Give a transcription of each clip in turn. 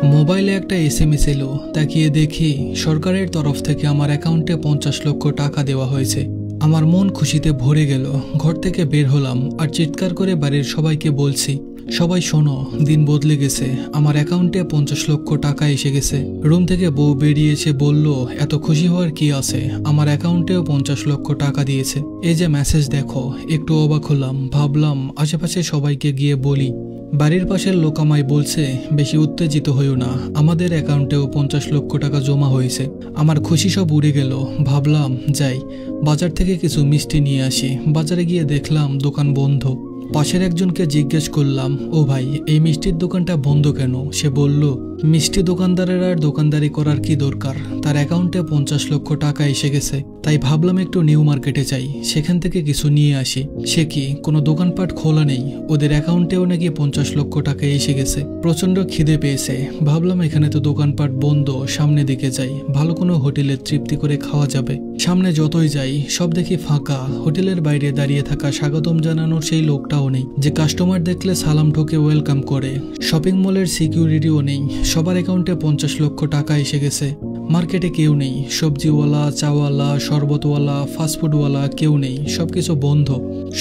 মোবাইলে একটা এসএমএস এলো, তাকিয়ে দেখি সরকারের তরফ থেকে আমার অ্যাকাউন্টে 50 লক্ষ টাকা দেওয়া হয়েছে। আমার মন খুশিতে ভরে গেল। ঘর থেকে বের হলাম আর চিৎকার করে বাড়ির সবাইকে বলছি, সবাই শোনো, দিন বদলে গেছে, আমার অ্যাকাউন্টে 50 লক্ষ টাকা এসে গেছে। রুম থেকে বউ বেরিয়ে এসে বলল, এত খুশি হওয়ার কি আছে, আমার অ্যাকাউন্টেও 50 লক্ষ টাকা দিয়েছে। এই যে মেসেজ দেখো। একটু অবাক হলাম, ভাবলাম আশেপাশে সবাইকে গিয়ে বলি। বাড়ির পাশের লোক আমায় বলছে, বেশি উত্তেজিত হইও না, আমাদের অ্যাকাউন্টেও 50 লক্ষ টাকা জমা হয়েছে। আমার খুশি সব উড়ে গেল। ভাবলাম যাই, বাজার থেকে কিছু মিষ্টি নিয়ে আসি। বাজারে গিয়ে দেখলাম দোকান বন্ধ। পাশের একজনকে জিজ্ঞেস করলাম, ও ভাই, এই মিষ্টির দোকানটা বন্ধ কেন? সে বলল, মিষ্টি দোকানদারের আর দোকানদারি করার কি দরকার, তার অ্যাকাউন্টে 50 লক্ষ টাকা এসে গেছে। তাই ভাবলাম একটু নিউ মার্কেটে যাই, সেখান থেকে কিছু নিয়ে আসি। সে কি, কোনো দোকানপাট খোলা নেই, ওদের অ্যাকাউন্টেও নাকি 50 লক্ষ টাকা এসে গেছে। প্রচন্ড খিদে পেয়েছে। ভাবলাম এখানে তো দোকানপাট বন্ধ, সামনে দিকে যাই, ভালো কোনো হোটেলে তৃপ্তি করে খাওয়া যাবে। সামনে যতই যাই সব দেখি ফাঁকা। হোটেলের বাইরে দাঁড়িয়ে থাকা স্বাগতম জানানোর সেই লোকটাও নেই, যে কাস্টমার দেখলে সালাম ঠোকে ওয়েলকাম করে। শপিং মলের সিকিউরিটিও নেই। সবার অ্যাকাউন্টে 50 লক্ষ টাকা এসে গেছে। মার্কেটে কেউ নেই, সবজিওয়ালা, চাওয়ালা, শরবতওয়ালা, ফাস্টফুডওয়ালা কেউ নেই, সবকিছু বন্ধ।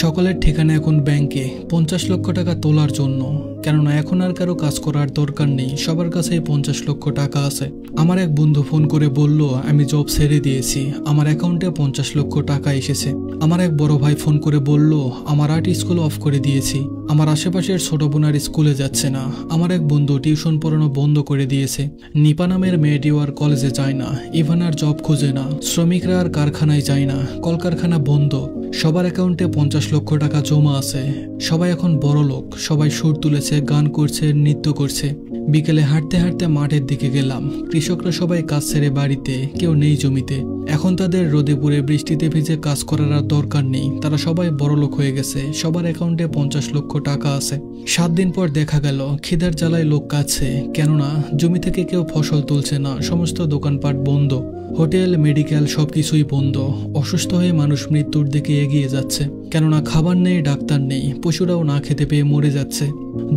সকলের ঠিকানা এখন ব্যাংকে 50 লক্ষ টাকা তোলার জন্য। কেননা এখন আর কারো কাজ করার দরকার নেই, সবার কাছেই 50 লক্ষ টাকা আছে। আমার এক বন্ধু ফোন করে বলল, আমি জব ছেড়ে দিয়েছি, আমার অ্যাকাউন্টে 50 লক্ষ টাকা এসেছে। আমার এক বড় ভাই ফোন করে বলল, আমার আর্ট স্কুল অফ করে দিয়েছি, আমার আশেপাশের ছোট বোন আর স্কুলে যাচ্ছে না। আমার এক বন্ধু টিউশন পড়ানো বন্ধ করে দিয়েছে। নিপা নামের মেয়েটিও আর কলেজে যায় না, ইভান আর জব খুঁজে না, শ্রমিকরা আর কারখানায় যায় না, কলকারখানা বন্ধ। সবার অ্যাকাউন্টে 50 লক্ষ টাকা জমা আছে। সবাই এখন বড় লোক, সবাই সুর তুলেছে, গান করছে, নৃত্য করছে। বিকেলে হাঁটতে হাঁটতে মাঠের দিকে গেলাম। কৃষকরা সবাই কাজ ছেড়ে বাড়িতে, কেউ নেই জমিতে। এখন তাদের রোদে পুড়ে বৃষ্টিতে ভিজে কাজ করার আর দরকার নেই, তারা সবাই বড়লোক হয়ে গেছে। সবার অ্যাকাউন্টে 50 লক্ষ টাকা আছে। 7 দিন পর দেখা গেল খিদার জ্বালায় লোক কাছে, কেননা জমি থেকে কেউ ফসল তুলছে না, সমস্ত দোকানপাট বন্ধ। হোটেল, মেডিকেল সবকিছুই বন্ধ। অসুস্থ হয়ে মানুষ মৃত্যুর দিকে এগিয়ে যাচ্ছে, কেননা খাবার নেই, ডাক্তার নেই, পশুরাও না খেতে পেয়ে মরে যাচ্ছে।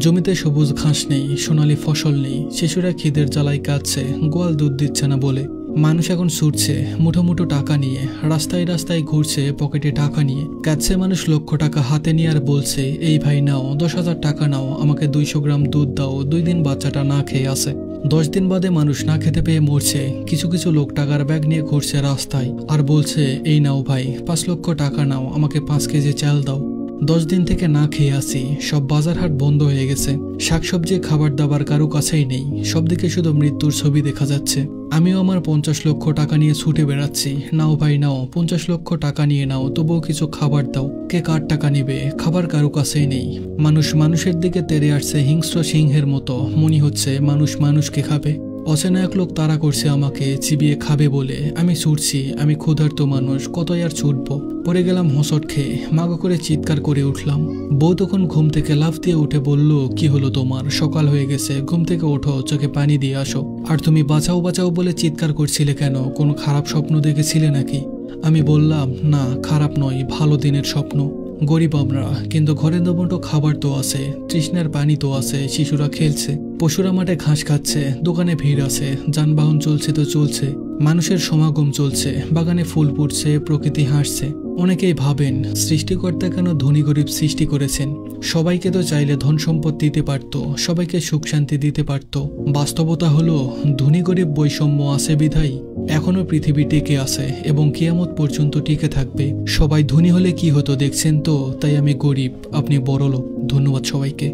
জমিতে সবুজ ঘাস নেই, সোনালি ফসল নেই, শিশুরা খিদের জ্বালায় কাঁদছে, গোয়াল দুধ দিচ্ছে না বলে। মানুষ এখন ছুটছে মুঠো মুঠো টাকা নিয়ে, রাস্তায় রাস্তায় ঘুরছে পকেটে টাকা নিয়ে। কাঁদছে মানুষ লক্ষ টাকা হাতে নিয়ে আর বলছে, এই ভাই নাও, 10,000 টাকা নাও, আমাকে 200 গ্রাম দুধ দাও, 2 দিন বাচ্চাটা না খেয়ে আছে। 10 দিন বাদে মানুষ না খেতে পেয়ে মরছে। কিছু কিছু লোক টাকার ব্যাগ নিয়ে ঘুরছে রাস্তায় আর বলছে, এই নাও ভাই, 5 লক্ষ টাকা নাও, আমাকে 5 কেজি চাল দাও। 10 দিন থেকে না খেয়ে আসি, সব বাজার হাট বন্ধ হয়ে গেছে। শাকসবজি, খাবার দাবার কারো কাছেই নেই, সবদিকে শুধু মৃত্যুর ছবি দেখা যাচ্ছে। আমিও আমার 50 লক্ষ টাকা নিয়ে ছুটে বেড়াচ্ছি, নাও ভাই নাও, 50 লক্ষ টাকা নিয়ে নাও, তবুও কিছু খাবার দাও। কে কার টাকা নিবে? খাবার কারো কাছেই নেই। মানুষ মানুষের দিকে তেড়ে আসছে হিংস্র সিংহের মতো। মনে হচ্ছে মানুষ মানুষকে খাবে। অচেনা এক লোক তাড়া করছে আমাকে, চিবিয়ে খাবে বলে। আমি ছুটছি, আমি ক্ষুধার্ত মানুষ, কতই আর ছুটবো। পড়ে গেলাম হোঁচট খেয়ে, মাগো করে চিৎকার করে উঠলাম। বউ তখন ঘুম থেকে লাফ দিয়ে উঠে বলল, কি হলো তোমার? সকাল হয়ে গেছে, ঘুম থেকে ওঠো, চোখে পানি দিয়ে আসো। আর তুমি বাঁচাও বাঁচাও বলে চিৎকার করছিলে কেন? কোনো খারাপ স্বপ্ন দেখেছিলে নাকি? আমি বললাম, না, খারাপ নয়, ভালো দিনের স্বপ্ন। গরিব আমরা, কিন্তু ঘরে দুমুঠো খাবার তো আছে, তৃষ্ণার পানি তো আছে, শিশুরা খেলছে, পশুরা মাঠে ঘাস খাচ্ছে, দোকানে ভিড় আছে, যানবাহন চলছে তো চলছে, মানুষের সমাগম চলছে, বাগানে ফুল ফুটছে, প্রকৃতি হাসছে। অনেকেই ভাবেন, সৃষ্টিকর্তা কেন ধনী গরিব সৃষ্টি করেছেন? সবাইকে তো চাইলে ধন সম্পদ দিতে পারত, সবাইকে সুখ শান্তি দিতে পারত। বাস্তবতা হলো, ধনী গরিব বৈষম্য আছে বিধায় এখনো পৃথিবী টিকে আছে এবং কিয়ামত পর্যন্ত টিকে থাকবে। সবাই ধনী হলে কি হতো দেখছেন তো? তাই আমি গরিব, আপনি বড়লোক। ধন্যবাদ সবাইকে।